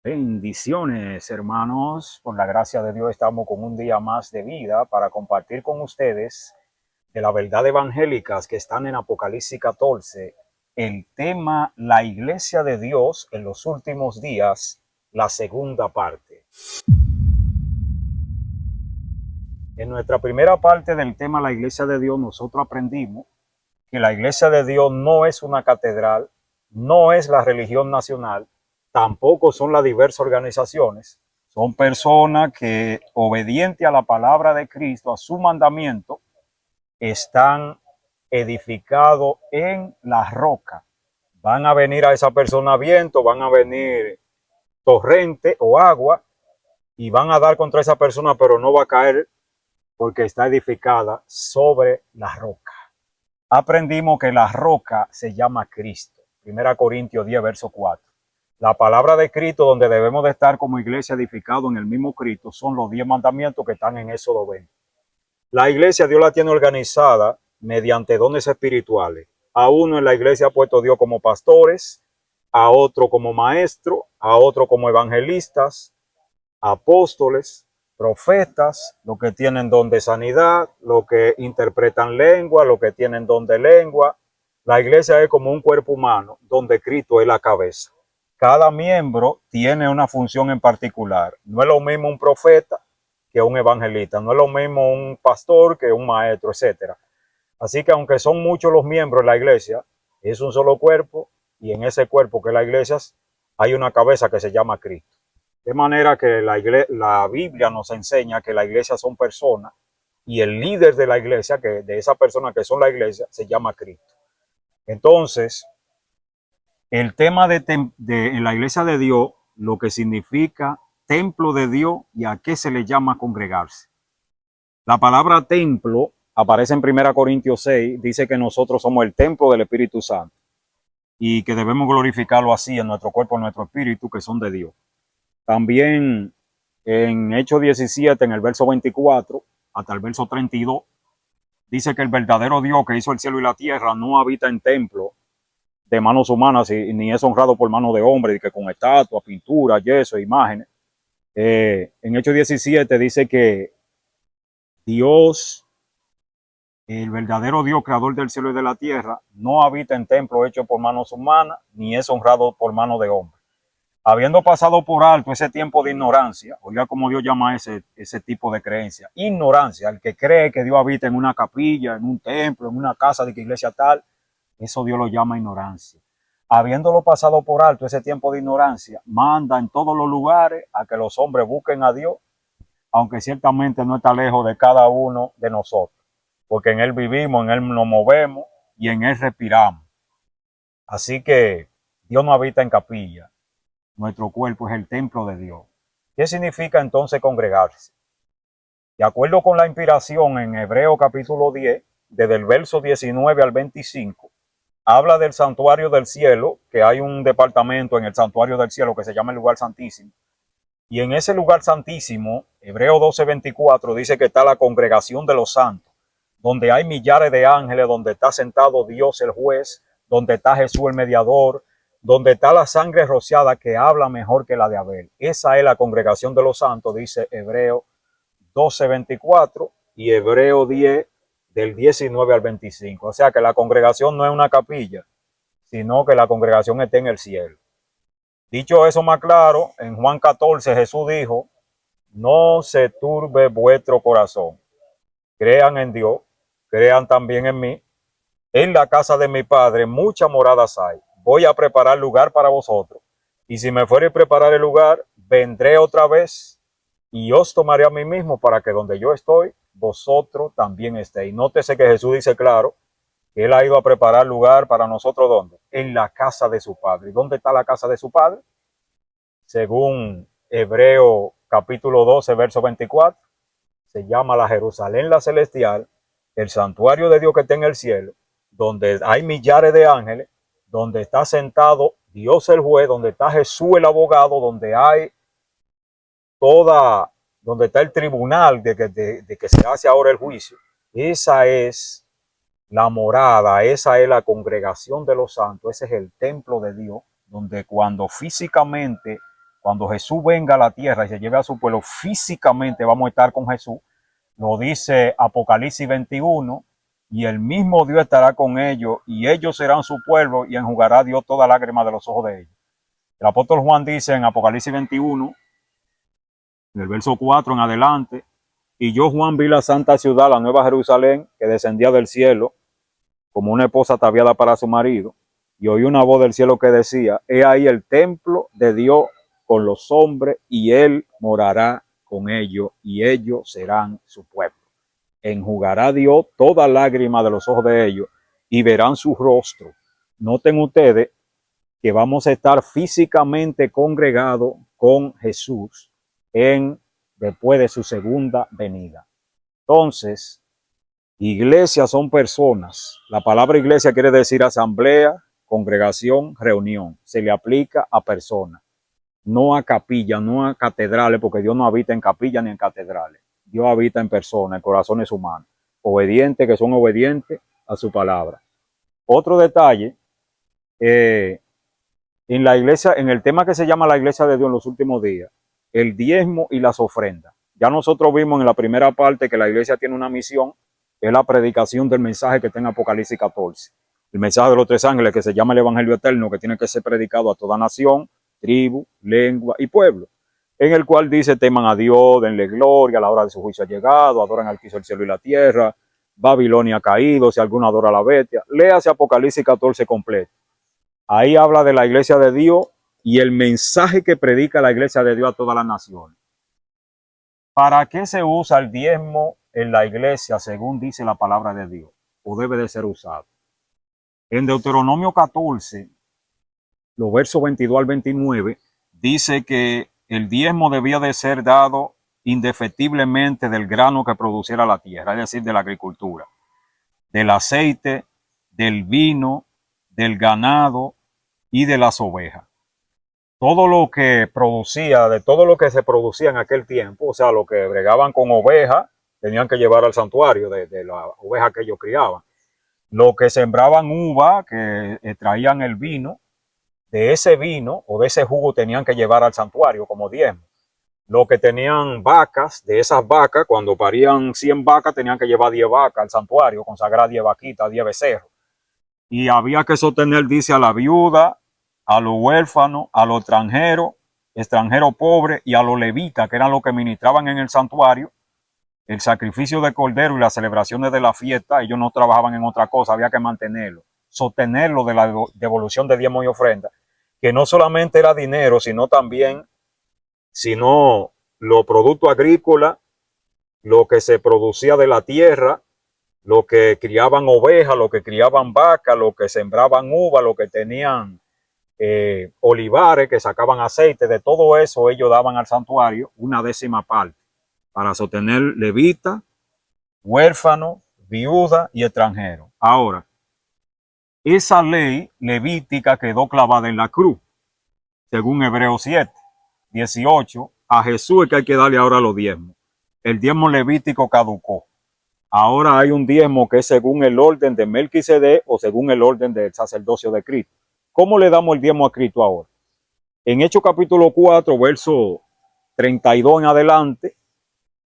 Bendiciones, hermanos. Por la gracia de Dios estamos con un día más de vida para compartir con ustedes de la verdad evangélicas que están en Apocalipsis 14, el tema La Iglesia de Dios en los últimos días, la segunda parte. En nuestra primera parte del tema La Iglesia de Dios, nosotros aprendimos que la Iglesia de Dios no es una catedral, no es la religión nacional, tampoco son las diversas organizaciones, son personas que, obediente a la palabra de Cristo, a su mandamiento, están edificados en la roca. Van a venir a esa persona viento, van a venir torrente o agua y van a dar contra esa persona, pero no va a caer porque está edificada sobre la roca. Aprendimos que la roca se llama Cristo. 1 Corintios 10, verso 4. La palabra de Cristo, donde debemos de estar como iglesia edificado en el mismo Cristo, son los 10 mandamientos que están en Éxodo 20. La iglesia Dios la tiene organizada mediante dones espirituales. A uno en la iglesia ha puesto Dios como pastores, a otro como maestro, a otro como evangelistas, apóstoles, profetas, los que tienen don de sanidad, los que interpretan lengua, los que tienen don de lengua. La iglesia es como un cuerpo humano donde Cristo es la cabeza. Cada miembro tiene una función en particular. No es lo mismo un profeta que un evangelista, no es lo mismo un pastor que un maestro, etcétera. Así que aunque son muchos los miembros de la iglesia, es un solo cuerpo y en ese cuerpo que es la iglesia hay una cabeza que se llama Cristo. De manera que la Biblia nos enseña que la iglesia son personas y el líder de la iglesia, que de esa persona que son la iglesia, se llama Cristo. Entonces, el tema de la iglesia de Dios, lo que significa templo de Dios y a qué se le llama congregarse. La palabra templo aparece en 1 Corintios 6, dice que nosotros somos el templo del Espíritu Santo y que debemos glorificarlo así en nuestro cuerpo, en nuestro espíritu, que son de Dios. También en Hechos 17, en el verso 24 hasta el verso 32, dice que el verdadero Dios que hizo el cielo y la tierra no habita en templo de manos humanas ni es honrado por manos de hombres, que con estatuas, pinturas, yeso, imágenes. En Hechos 17 dice que Dios, el verdadero Dios creador del cielo y de la tierra, no habita en templo hecho por manos humanas ni es honrado por manos de hombres. Habiendo pasado por alto ese tiempo de ignorancia, oiga como Dios llama ese tipo de creencia, ignorancia, el que cree que Dios habita en una capilla, en un templo, en una casa de que iglesia tal, eso Dios lo llama ignorancia. Habiéndolo pasado por alto ese tiempo de ignorancia, manda en todos los lugares a que los hombres busquen a Dios, aunque ciertamente no está lejos de cada uno de nosotros, porque en Él vivimos, en Él nos movemos y en Él respiramos. Así que Dios no habita en capilla. Nuestro cuerpo es el templo de Dios. ¿Qué significa entonces congregarse? De acuerdo con la inspiración en Hebreo capítulo 10, desde el verso 19 al 25, habla del santuario del cielo, que hay un departamento en el santuario del cielo que se llama el lugar santísimo. Y en ese lugar santísimo, Hebreo 12:24 dice que está la congregación de los santos, donde hay millares de ángeles, donde está sentado Dios el juez, donde está Jesús el mediador, donde está la sangre rociada que habla mejor que la de Abel. Esa es la congregación de los santos, dice Hebreo 12:24 y Hebreo 10 del 19 al 25. O sea que la congregación no es una capilla, sino que la congregación está en el cielo. Dicho eso más claro, en Juan 14 Jesús dijo, no se turbe vuestro corazón. Crean en Dios, crean también en mí. En la casa de mi Padre muchas moradas hay. Voy a preparar lugar para vosotros. Y si me fuere a preparar el lugar, vendré otra vez y os tomaré a mí mismo para que donde yo estoy, vosotros también estéis. Nótese que Jesús dice claro que Él ha ido a preparar lugar para nosotros, ¿dónde? En la casa de su Padre. ¿Y dónde está la casa de su Padre? Según Hebreo capítulo 12, verso 24, se llama la Jerusalén la celestial, el santuario de Dios que está en el cielo, donde hay millares de ángeles, donde está sentado Dios el juez, donde está Jesús el abogado, donde hay donde está el tribunal de que se hace ahora el juicio. Esa es la morada, esa es la congregación de los santos, ese es el templo de Dios, donde cuando físicamente cuando Jesús venga a la tierra y se lleve a su pueblo, físicamente vamos a estar con Jesús. Lo dice Apocalipsis 21, y el mismo Dios estará con ellos, y ellos serán su pueblo, y enjugará Dios toda lágrima de los ojos de ellos. El apóstol Juan dice en Apocalipsis 21, del verso 4 en adelante, y yo Juan vi la santa ciudad, la nueva Jerusalén, que descendía del cielo, como una esposa ataviada para su marido, y oí una voz del cielo que decía, he ahí el templo de Dios con los hombres, y él morará con ellos, y ellos serán su pueblo. Enjugará Dios toda lágrima de los ojos de ellos, y verán su rostro. Noten ustedes que vamos a estar físicamente congregados con Jesús después de su segunda venida. Entonces, iglesias son personas. La palabra iglesia quiere decir asamblea, congregación, reunión. Se le aplica a personas, no a capillas, no a catedrales, porque Dios no habita en capillas ni en catedrales. Dios habita en personas, en corazones humanos, obedientes, que son obedientes a su palabra. Otro detalle, en la iglesia, en el tema que se llama la iglesia de Dios en los últimos días, el diezmo y las ofrendas. Ya nosotros vimos en la primera parte que la iglesia tiene una misión, que es la predicación del mensaje que está en Apocalipsis 14. El mensaje de los tres ángeles, que se llama el Evangelio Eterno, que tiene que ser predicado a toda nación, tribu, lengua y pueblo, en el cual dice, teman a Dios, denle gloria, a la hora de su juicio ha llegado, adoran al que hizo el cielo y la tierra, Babilonia ha caído, si alguno adora a la bestia. Léase Apocalipsis 14 completo. Ahí habla de la iglesia de Dios y el mensaje que predica la iglesia de Dios a todas las naciones. ¿Para qué se usa el diezmo en la iglesia según dice la palabra de Dios? ¿O debe de ser usado? En Deuteronomio 14, los versos 22 al 29, dice que el diezmo debía de ser dado indefectiblemente del grano que produciera la tierra, es decir, de la agricultura, del aceite, del vino, del ganado y de las ovejas. Todo lo que producía, de todo lo que se producía en aquel tiempo, o sea, lo que bregaban con ovejas, tenían que llevar al santuario de la oveja que ellos criaban. Lo que sembraban uva, que traían el vino, de ese vino o de ese jugo tenían que llevar al santuario como diezmo. Lo que tenían vacas, de esas vacas, cuando parían 100 vacas, tenían que llevar 10 vacas al santuario, consagrar 10 vaquitas, 10 becerros. Y había que sostener, dice, a la viuda, a los huérfanos, a los extranjeros pobres y a los levitas, que eran los que ministraban en el santuario, el sacrificio de cordero y las celebraciones de la fiesta. Ellos no trabajaban en otra cosa, había que mantenerlo, sostenerlo de la devolución de diezmos y ofrendas, que no solamente era dinero, sino también, los productos agrícolas, lo que se producía de la tierra, lo que criaban ovejas, lo que criaban vacas, lo que sembraban uva, lo que tenían olivares, que sacaban aceite, de todo eso ellos daban al santuario una décima parte para sostener levitas, huérfanos, viudas y extranjeros. Ahora, esa ley levítica quedó clavada en la cruz, según Hebreos 7, 18. A Jesús es que hay que darle ahora los diezmos. El diezmo levítico caducó. Ahora hay un diezmo que es según el orden de Melquisedec o según el orden del sacerdocio de Cristo. ¿Cómo le damos el diezmo a Cristo ahora? En Hechos capítulo 4, verso 32 en adelante,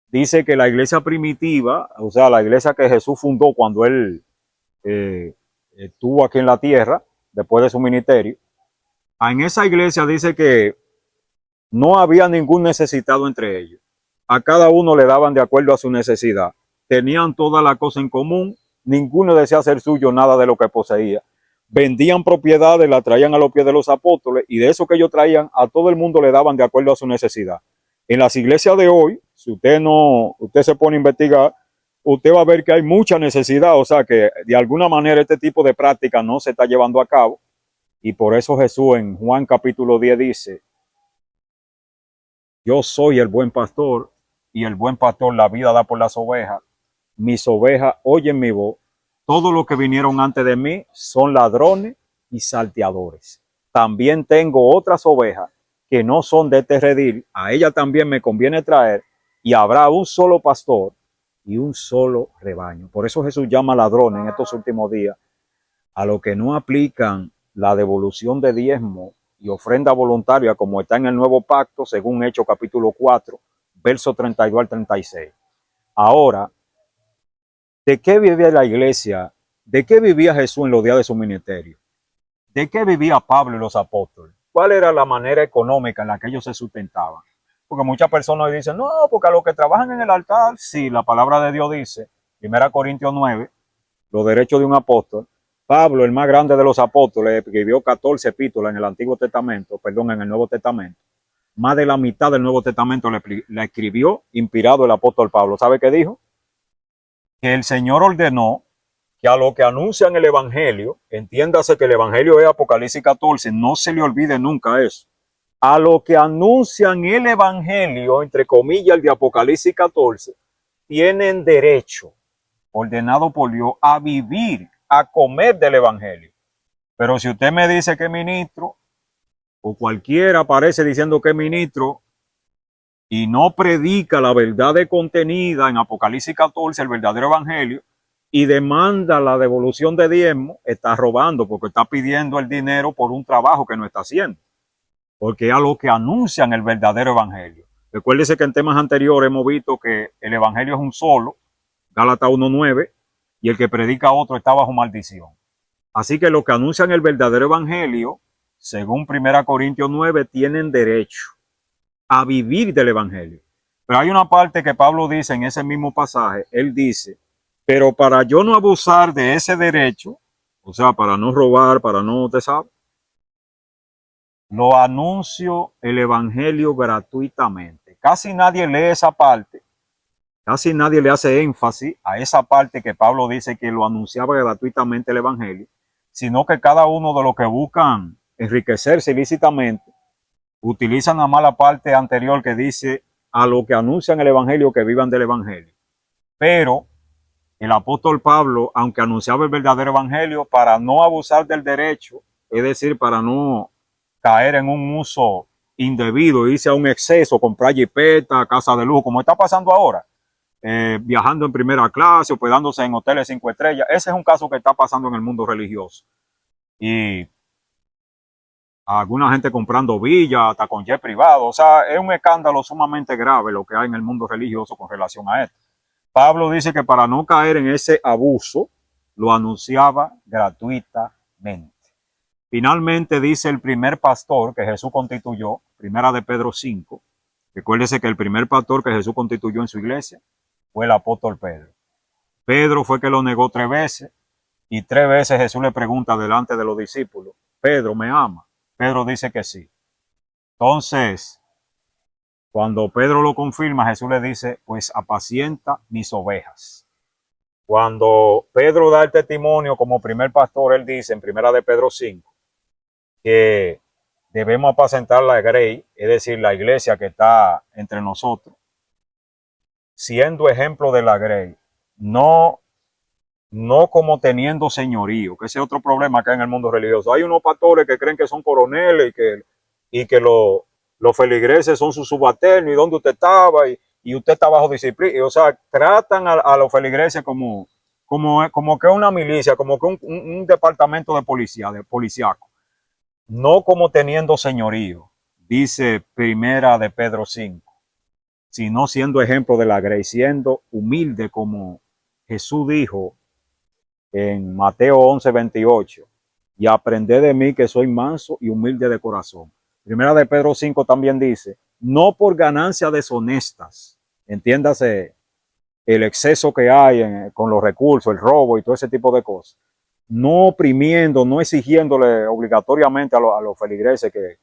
dice que la iglesia primitiva, o sea, la iglesia que Jesús fundó cuando él estuvo aquí en la tierra, después de su ministerio, en esa iglesia dice que no había ningún necesitado entre ellos. A cada uno le daban de acuerdo a su necesidad. Tenían toda la cosa en común, ninguno desea hacer suyo nada de lo que poseía. Vendían propiedades, la traían a los pies de los apóstoles, y de eso que ellos traían, a todo el mundo le daban de acuerdo a su necesidad. En las iglesias de hoy, si usted se pone a investigar, usted va a ver que hay mucha necesidad, o sea que de alguna manera este tipo de práctica no se está llevando a cabo, y por eso Jesús en Juan capítulo 10 dice, yo soy el buen pastor, y el buen pastor la vida da por las ovejas. Mis ovejas oyen mi voz. Todos los que vinieron antes de mí son ladrones y salteadores. También tengo otras ovejas que no son de este redil. A ellas también me conviene traer, y habrá un solo pastor y un solo rebaño. Por eso Jesús llama ladrones en estos últimos días a los que no aplican la devolución de diezmo y ofrenda voluntaria como está en el nuevo pacto, según Hechos capítulo 4, verso 32 al 36. Ahora, ¿de qué vivía la iglesia? ¿De qué vivía Jesús en los días de su ministerio? ¿De qué vivía Pablo y los apóstoles? ¿Cuál era la manera económica en la que ellos se sustentaban? Porque muchas personas dicen, no, porque a los que trabajan en el altar, sí, la palabra de Dios dice, 1 Corintios 9, los derechos de un apóstol. Pablo, el más grande de los apóstoles, escribió 14 epístolas en el Antiguo Testamento, perdón, en el Nuevo Testamento. Más de la mitad del Nuevo Testamento la escribió inspirado el apóstol Pablo. ¿Sabe qué dijo? Que el Señor ordenó que a los que anuncian el Evangelio, entiéndase que el Evangelio es Apocalipsis 14, no se le olvide nunca eso. A los que anuncian el Evangelio, entre comillas, el de Apocalipsis 14, tienen derecho, ordenado por Dios, a vivir, a comer del Evangelio. Pero si usted me dice que es ministro, o cualquiera aparece diciendo que es ministro, y no predica la verdad de contenida en Apocalipsis 14, el verdadero Evangelio, y demanda la devolución de diezmo, está robando porque está pidiendo el dinero por un trabajo que no está haciendo. Porque es a los que anuncian el verdadero Evangelio. Recuérdese que en temas anteriores hemos visto que el Evangelio es un solo, Gálatas 1:9, y el que predica otro está bajo maldición. Así que los que anuncian el verdadero Evangelio, según 1 Corintios 9, tienen derecho a vivir del Evangelio. Pero hay una parte que Pablo dice en ese mismo pasaje, él dice, pero para yo no abusar de ese derecho, o sea, para no robar, para no, te sabe, lo anuncio el Evangelio gratuitamente. Casi nadie lee esa parte, casi nadie le hace énfasis a esa parte que Pablo dice que lo anunciaba gratuitamente el Evangelio, sino que cada uno de los que buscan enriquecerse ilícitamente utilizan nada más la parte anterior que dice a los que anuncian el Evangelio que vivan del Evangelio. Pero el apóstol Pablo, aunque anunciaba el verdadero Evangelio, para no abusar del derecho, es decir, para no caer en un uso indebido, irse a un exceso, comprar jipeta, casa de lujo, como está pasando ahora, viajando en primera clase, hospedándose en hoteles 5 estrellas. Ese es un caso que está pasando en el mundo religioso. Y alguna gente comprando villas, hasta con jet privado. O sea, es un escándalo sumamente grave lo que hay en el mundo religioso con relación a esto. Pablo dice que para no caer en ese abuso, lo anunciaba gratuitamente. Finalmente dice el primer pastor que Jesús constituyó, primera de Pedro 5. Recuérdese que el primer pastor que Jesús constituyó en su iglesia fue el apóstol Pedro. Pedro fue que lo negó 3 veces y 3 veces Jesús le pregunta delante de los discípulos, Pedro, ¿me ama? Pedro dice que sí. Entonces, cuando Pedro lo confirma, Jesús le dice, pues apacienta mis ovejas. Cuando Pedro da el testimonio como primer pastor, él dice en primera de Pedro 5, que debemos apacentar la grey, es decir, la iglesia que está entre nosotros, siendo ejemplo de la grey, no como teniendo señorío, que ese es otro problema que hay en el mundo religioso. Hay unos pastores que creen que son coroneles y que los feligreses son sus subalternos y dónde usted estaba y usted está bajo disciplina. O sea, tratan a los feligreses como que una milicia, como que un departamento de policía, de policíaco. No como teniendo señorío, dice primera de Pedro 5, sino siendo ejemplo de la grey, siendo humilde como Jesús dijo en Mateo 11:28, y aprended de mí que soy manso y humilde de corazón. Primera de Pedro 5 también dice, no por ganancias deshonestas, entiéndase el exceso que hay con los recursos, el robo y todo ese tipo de cosas, no oprimiendo, no exigiéndole obligatoriamente a los feligreses que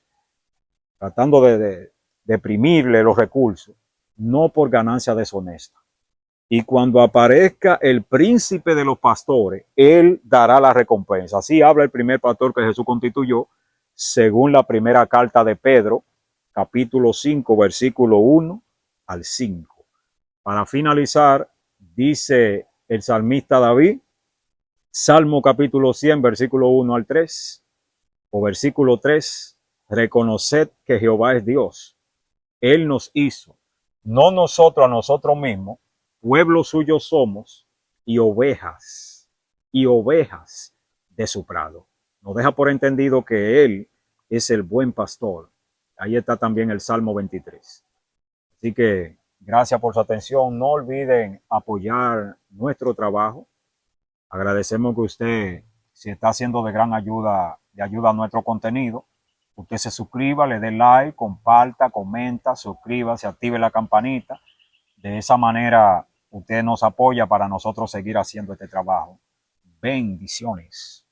tratando de deprimirle los recursos, no por ganancia deshonesta. Y cuando aparezca el príncipe de los pastores, él dará la recompensa. Así habla el primer pastor que Jesús constituyó, según la primera carta de Pedro, capítulo 5, versículo 1 al 5. Para finalizar, dice el salmista David, Salmo capítulo 100, versículo 1 al 3, o versículo 3, reconoced que Jehová es Dios. Él nos hizo, no nosotros a nosotros mismos, pueblo suyo somos y ovejas de su prado. Nos deja por entendido que él es el buen pastor. Ahí está también el Salmo 23. Así que gracias por su atención. No olviden apoyar nuestro trabajo. Agradecemos que usted, si está haciendo de ayuda a nuestro contenido, usted se suscriba, le dé like, comparta, comenta, suscríbase, active la campanita. De esa manera usted nos apoya para nosotros seguir haciendo este trabajo. Bendiciones.